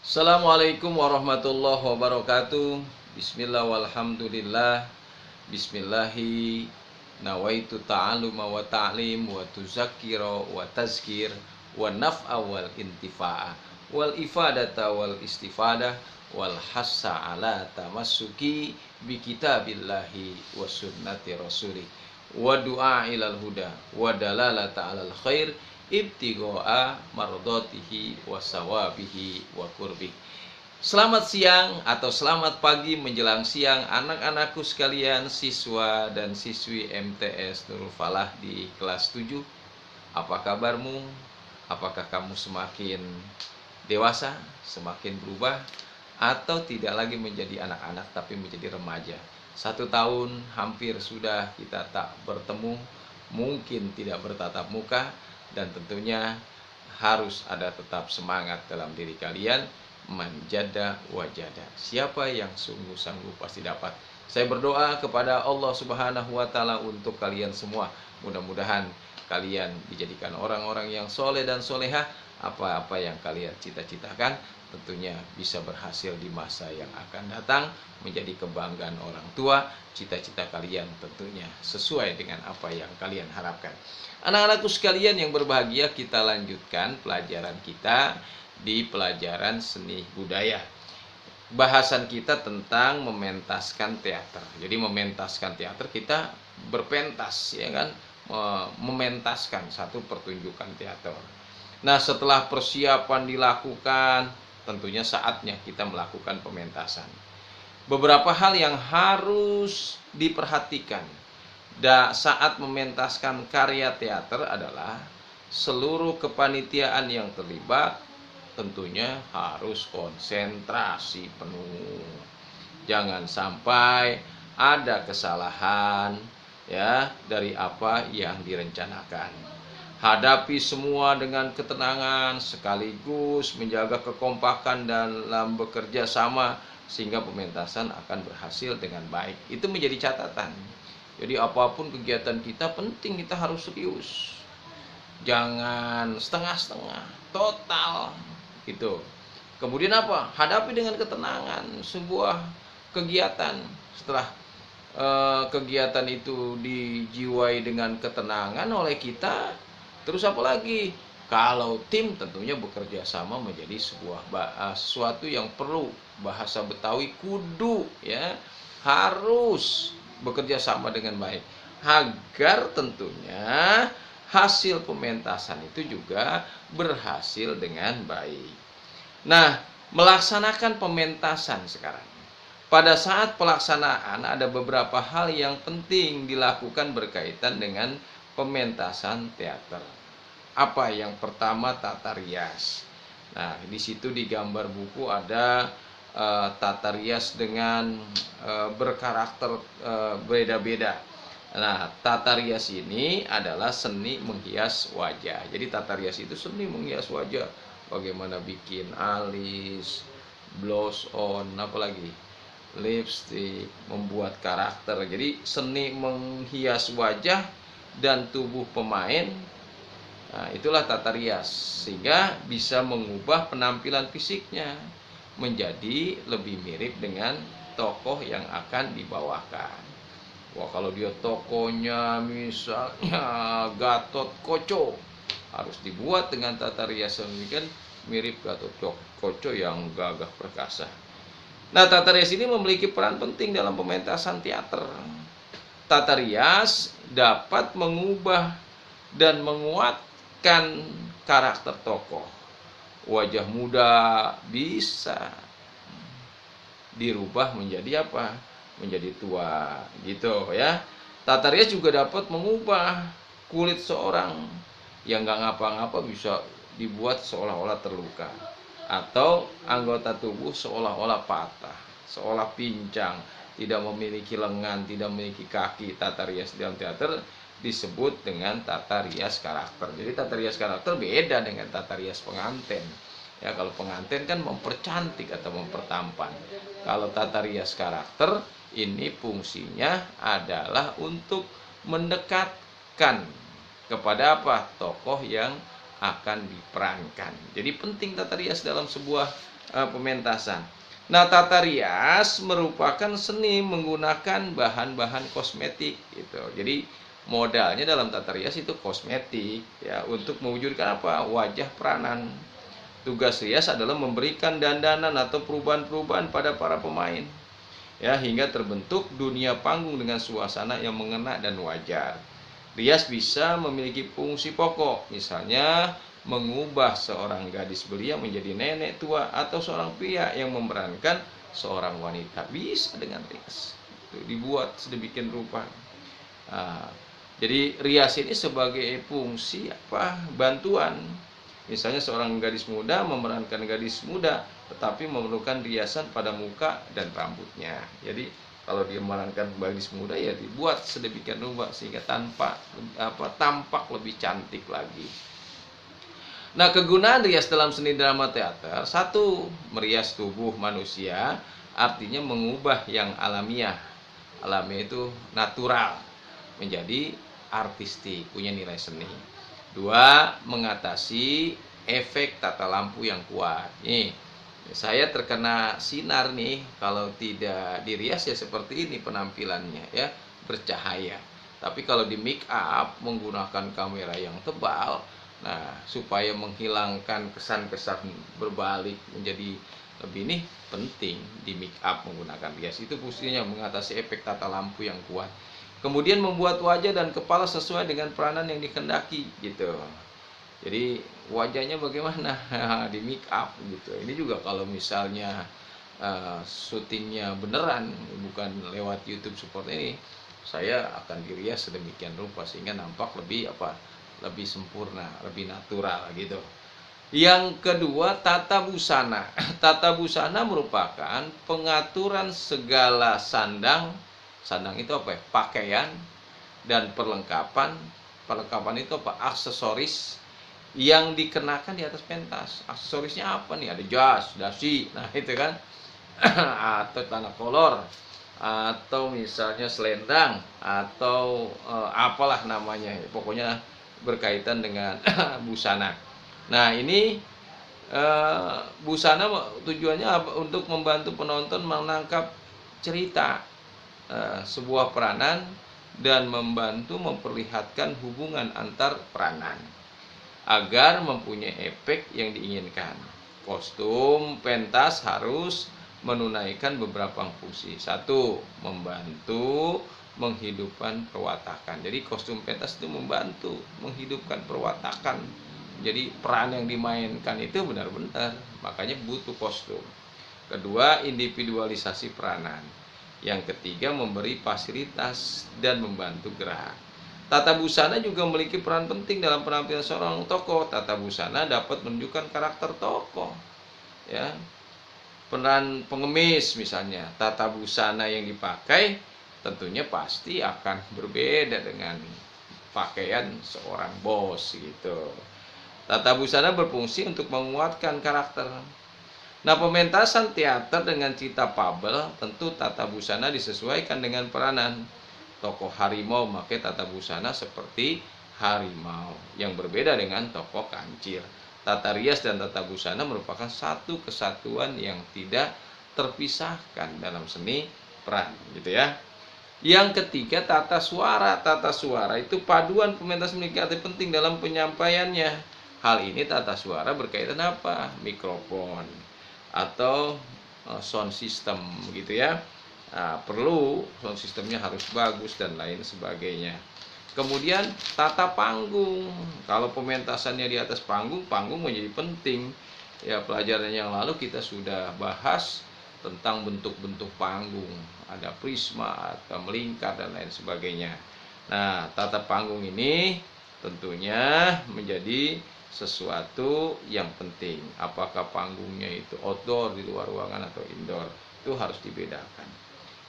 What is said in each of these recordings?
Assalamualaikum warahmatullahi wabarakatuh. Bismillah walhamdulillah. Bismillahi nawaitu ta'aluma wa ta'lim wa tuzakkira wa tazkir wa naf'a wal intifa'a wal ifadata wal istifadah wal hassa ala tamassuki bi kitabillahi wa sunnati rasulih wa du'a ilal huda wa dalalata alal khair ibtigha'a mardatihi wa sawabihi wa qurbih. Selamat siang atau selamat pagi menjelang siang anak-anakku sekalian, siswa dan siswi MTS Nurul Falah di kelas 7. Apa kabarmu? Apakah kamu semakin dewasa, semakin berubah, atau tidak lagi menjadi anak-anak tapi menjadi remaja? 1 tahun hampir sudah kita tak bertemu, mungkin tidak bertatap muka, dan tentunya harus ada tetap semangat dalam diri kalian. Manjada wajada, siapa yang sungguh-sangguh pasti dapat. Saya berdoa kepada Allah Subhanahu wa Ta'ala untuk kalian semua. Mudah-mudahan kalian dijadikan orang-orang yang soleh dan solehah. Apa-apa yang kalian cita-citakan tentunya bisa berhasil di masa yang akan datang, menjadi kebanggaan orang tua. Cita-cita kalian tentunya sesuai dengan apa yang kalian harapkan. Anak-anakku sekalian yang berbahagia, kita lanjutkan pelajaran kita di pelajaran seni budaya. Bahasan kita tentang mementaskan teater. Jadi mementaskan teater, kita berpentas, ya kan, mementaskan satu pertunjukan teater. Nah, setelah persiapan dilakukan, tentunya saatnya kita melakukan pementasan. Beberapa hal yang harus diperhatikan saat mementaskan karya teater adalah seluruh kepanitiaan yang terlibat tentunya harus konsentrasi penuh. Jangan sampai ada kesalahan ya dari apa yang direncanakan. Hadapi semua dengan ketenangan sekaligus menjaga kekompakan dalam bekerja sama sehingga pementasan akan berhasil dengan baik. Itu menjadi catatan. Jadi apapun kegiatan kita penting kita harus serius. Jangan setengah-setengah, total gitu. Kemudian apa? Hadapi dengan ketenangan sebuah kegiatan. Setelah kegiatan itu dijiwai dengan ketenangan oleh kita, terus apa lagi? Kalau tim tentunya bekerja sama menjadi sesuatu yang perlu. Bahasa Betawi kudu, ya, harus bekerja sama dengan baik agar tentunya hasil pementasan itu juga berhasil dengan baik. Nah, melaksanakan pementasan sekarang. Pada saat pelaksanaan ada beberapa hal yang penting dilakukan berkaitan dengan pementasan teater. Apa yang pertama? Tata rias. Nah, di situ di gambar buku ada tata rias dengan berkarakter beda-beda. Nah, tata rias ini adalah seni menghias wajah. Jadi tata rias itu seni menghias wajah. Bagaimana bikin alis, blush on, apalagi lipstick, membuat karakter. Jadi seni menghias wajah dan tubuh pemain. Nah, itulah tata rias, sehingga bisa mengubah penampilan fisiknya menjadi lebih mirip dengan tokoh yang akan dibawakan. Wah, kalau dia tokonya misalnya Gatot Koco, harus dibuat dengan tata rias yang demikian mirip Gatot Koco yang gagah perkasa. Nah, tata rias ini memiliki peran penting dalam pementasan teater. Tata rias dapat mengubah dan menguatkan karakter tokoh. Wajah muda bisa dirubah menjadi apa? Menjadi tua, gitu ya. Tata rias juga dapat mengubah kulit seorang yang nggak ngapa-ngapa bisa dibuat seolah-olah terluka, atau anggota tubuh seolah-olah patah, seolah pincang, tidak memiliki lengan, tidak memiliki kaki. Tata rias dalam teater disebut dengan tata rias karakter. Jadi tata rias karakter beda dengan tata rias pengantin. Ya, kalau pengantin kan mempercantik atau mempertampan. Kalau tata rias karakter ini fungsinya adalah untuk mendekatkan kepada apa? Tokoh yang akan diperankan. Jadi penting tata rias dalam sebuah pementasan. Nah, tata rias merupakan seni menggunakan bahan-bahan kosmetik gitu. Jadi modalnya dalam tata rias itu kosmetik ya, untuk mewujudkan apa? Wajah peranan. Tugas rias adalah memberikan dandanan atau perubahan-perubahan pada para pemain ya, hingga terbentuk dunia panggung dengan suasana yang mengena dan wajar. Rias bisa memiliki fungsi pokok, misalnya mengubah seorang gadis belia menjadi nenek tua atau seorang pria yang memerankan seorang wanita. Bisa dengan rias. Dibuat sedemikian rupa. Nah, jadi rias ini sebagai fungsi apa? Bantuan. Misalnya seorang gadis muda memerankan gadis muda, tetapi memerlukan riasan pada muka dan rambutnya. Jadi kalau dia memerankan gadis muda ya dibuat sedemikian rupa sehingga tampak lebih cantik lagi. Nah, kegunaan rias dalam seni drama teater, satu, merias tubuh manusia, artinya mengubah yang alamiah. Alamiah itu natural menjadi artistik, punya nilai seni. Dua, mengatasi efek tata lampu yang kuat. Nih, saya terkena sinar nih, kalau tidak dirias ya seperti ini penampilannya ya, bercahaya. Tapi kalau di make up menggunakan kamera yang tebal, nah supaya menghilangkan kesan-kesan berbalik menjadi lebih, nih penting di make up menggunakan rias. Itu fungsinya mengatasi efek tata lampu yang kuat. Kemudian membuat wajah dan kepala sesuai dengan peranan yang dikehendaki gitu. Jadi wajahnya bagaimana di make up gitu. Ini juga kalau misalnya syutingnya beneran, bukan lewat YouTube seperti ini, saya akan dirias sedemikian rupa sehingga nampak lebih lebih sempurna, lebih natural gitu. Yang kedua, tata busana. Tata busana merupakan pengaturan segala sandang. Sandang itu apa ya? Pakaian dan perlengkapan. Perlengkapan itu apa? Aksesoris yang dikenakan di atas pentas. Aksesorisnya apa nih? Ada jas, dasi, nah itu kan. Atau tanah kolor, atau misalnya selendang, atau apalah namanya. Pokoknya berkaitan dengan busana. Nah, ini busana tujuannya untuk membantu penonton menangkap cerita sebuah peranan dan membantu memperlihatkan hubungan antar peranan agar mempunyai efek yang diinginkan. Kostum pentas harus menunaikan beberapa fungsi. Satu, membantu menghidupkan perwatakan. Jadi kostum pentas itu membantu menghidupkan perwatakan. Jadi peran yang dimainkan itu benar-benar, makanya butuh kostum. Kedua, individualisasi peranan. Yang ketiga, memberi fasilitas dan membantu gerak. Tata busana juga memiliki peran penting dalam penampilan seorang tokoh. Tata busana dapat menunjukkan karakter tokoh. Ya, peran pengemis misalnya, tata busana yang dipakai tentunya pasti akan berbeda dengan pakaian seorang bos gitu. Tata busana berfungsi untuk menguatkan karakter. Nah, pementasan teater dengan cerita fabel, tentu tata busana disesuaikan dengan peranan. Tokoh harimau memakai tata busana seperti harimau, yang berbeda dengan tokoh kancil. Tata rias dan tata busana merupakan satu kesatuan yang tidak terpisahkan dalam seni peran, gitu ya. Yang ketiga, tata suara. Tata suara itu paduan pementasan memiliki arti penting dalam penyampaiannya. Hal ini tata suara berkaitan apa? Mikrofon atau sound system gitu ya. Nah, perlu sound systemnya harus bagus dan lain sebagainya. Kemudian tata panggung. Kalau pementasannya di atas panggung, panggung menjadi penting. Ya, pelajaran yang lalu kita sudah bahas tentang bentuk-bentuk panggung. Ada prisma atau melingkar dan lain sebagainya. Nah, tata panggung ini tentunya menjadi sesuatu yang penting. Apakah panggungnya itu outdoor, di luar ruangan, atau indoor, itu harus dibedakan.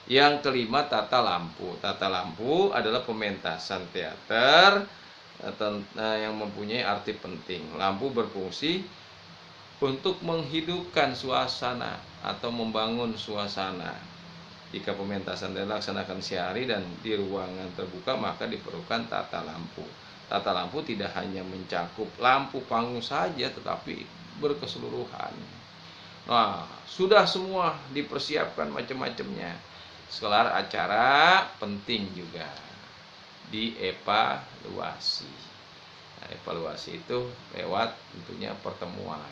Yang kelima, tata lampu. Tata lampu adalah pementasan teater yang mempunyai arti penting. Lampu berfungsi untuk menghidupkan suasana atau membangun suasana. Jika pementasan dilaksanakan sehari dan di ruangan terbuka, maka diperlukan tata lampu. Tata lampu tidak hanya mencakup lampu panggung saja, tetapi berkeseluruhan. Nah, sudah semua dipersiapkan macam-macamnya. Sekelar acara penting juga dievaluasi. Nah, evaluasi itu lewat tentunya pertemuan.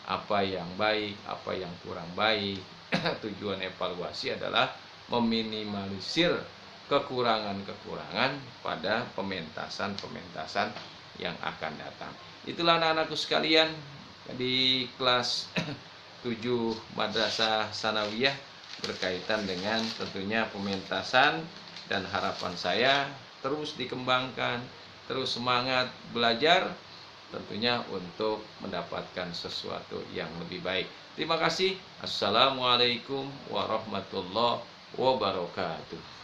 Apa yang baik, apa yang kurang baik. Tujuan evaluasi adalah meminimalisir kekurangan-kekurangan pada pementasan-pementasan yang akan datang. Itulah anak-anakku sekalian di kelas 7 Madrasah Sanawiyah berkaitan dengan tentunya pementasan, dan harapan saya terus dikembangkan, terus semangat belajar tentunya untuk mendapatkan sesuatu yang lebih baik. Terima kasih. Assalamualaikum warahmatullahi wabarakatuh.